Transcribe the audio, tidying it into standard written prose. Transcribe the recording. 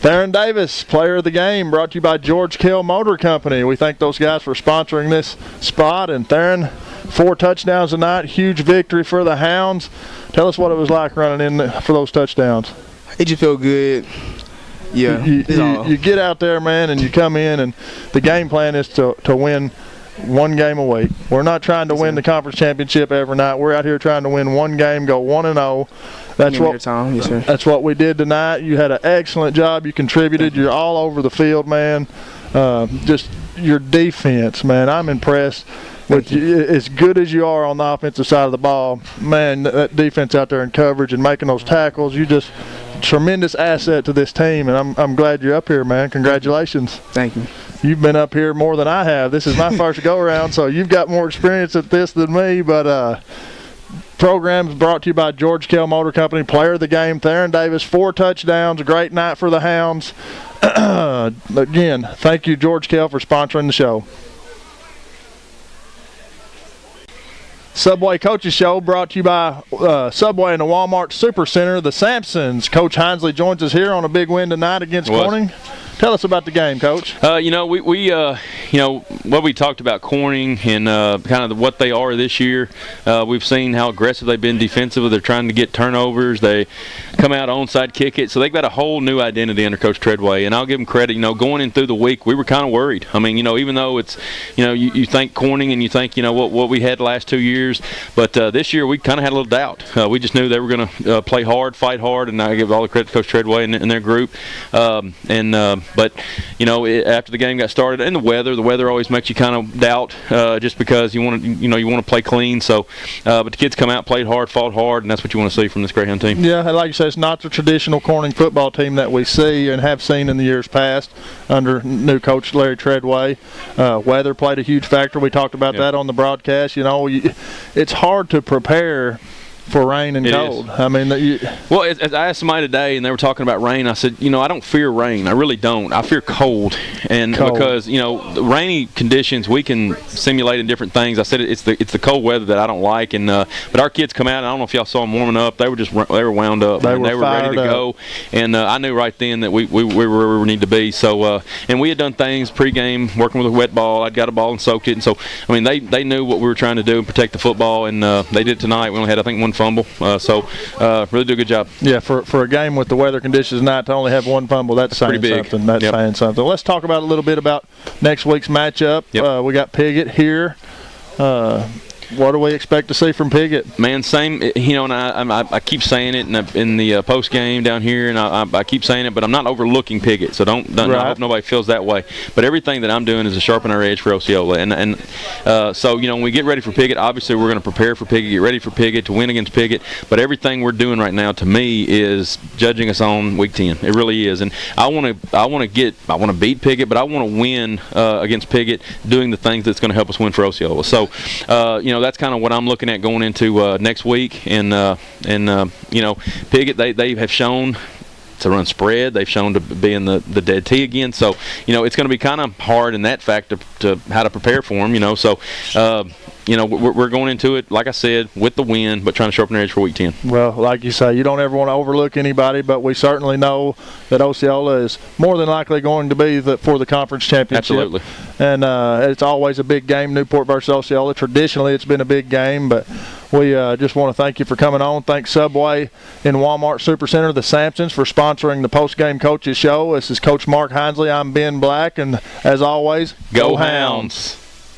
Theron Davis, player of the game, brought to you by George Kell Motor Company. We thank those guys for sponsoring this spot. And Theron, 4 touchdowns tonight, huge victory for the Hounds. Tell us what it was like running in for those touchdowns. It just felt good. Yeah. You get out there, man, and you come in, and the game plan is to win one game a week. We're not trying to win the conference championship every night. We're out here trying to win one game, go 1-0. That's what we did tonight. You had an excellent job. You contributed. You're all over the field, man. Just your defense, man. I'm impressed with you. As good as you are on the offensive side of the ball, man, that defense out there in coverage and making those tackles, you just tremendous asset to this team, and I'm glad you're up here, man. Congratulations. Thank you. You've been up here more than I have. This is my first go-around, so you've got more experience at this than me, but programs brought to you by George Kell Motor Company. Player of the game, Theron Davis, 4 touchdowns. A great night for the Hounds. Again, thank you, George Kell, for sponsoring the show. Subway Coaches Show brought to you by Subway and the Walmart Supercenter. The Sampsons. Coach Hinsley joins us here on a big win tonight against Corning. Tell us about the game, Coach. What we talked about Corning and kind of what they are this year. We've seen how aggressive they've been defensively. They're trying to get turnovers. They come out onside kick it. So they've got a whole new identity under Coach Treadway. And I'll give them credit. Going in through the week, we were kind of worried. I mean, even though it's, you think Corning and you think, what we had the last 2 years. But this year we kind of had a little doubt. We just knew they were going to play hard, fight hard, and I give all the credit to Coach Treadway and their group. But after the game got started, and the weather always makes you kind of doubt, just because you want to play clean. So, but the kids come out, played hard, fought hard, and that's what you want to see from this Greyhound team. Yeah, like you said, it's not the traditional Corning football team that we see and have seen in the years past under new coach Larry Treadway. Weather played a huge factor. We talked about that on the broadcast. It's hard to prepare for rain and cold. I mean, as I asked somebody today, and they were talking about rain. I said, I don't fear rain. I really don't. I fear cold, because the rainy conditions we can simulate in different things. I said it's the cold weather that I don't like. And but our kids come out. And I don't know if y'all saw them warming up. They were wound up. They were ready to go. And I knew right then that we were where we need to be. So and we had done things pregame, working with a wet ball. I'd got a ball and soaked it. And so I mean, they knew what we were trying to do and protect the football. And they did tonight. We only had, I think, one fumble. Really do a good job. Yeah, for a game with the weather conditions tonight to only have one fumble, that's saying something. That's saying something. Let's talk about a little bit about next week's matchup. We got Piggott here. What do we expect to see from Piggott? Man, same. And I keep saying it in the post game down here, and I keep saying it, but I'm not overlooking Piggott, so don't I hope nobody feels that way. But everything that I'm doing is to sharpen our edge for Osceola, and so when we get ready for Piggott, obviously we're going to prepare for Piggott, get ready for Piggott to win against Piggott. But everything we're doing right now, to me, is judging us on week 10. It really is, and I want to beat Piggott, but I want to win against Piggott, doing the things that's going to help us win for Osceola. So that's kind of what I'm looking at going into next week. And Piggott, they have shown to run spread. They've shown to be in the dead tee again. So, it's going to be kind of hard in that fact to how to prepare for them, So, we're going into it, like I said, with the win, but trying to sharpen our edge for week 10. Well, like you say, you don't ever want to overlook anybody, but we certainly know that Osceola is more than likely going to be for the conference championship. Absolutely. And it's always a big game, Newport versus Osceola. Traditionally, it's been a big game, but we just want to thank you for coming on. Thanks Subway and Walmart Supercenter, the Sampsons, for sponsoring the post-game coaches show. This is Coach Mark Hinsley. I'm Ben Black, and as always, go Hounds.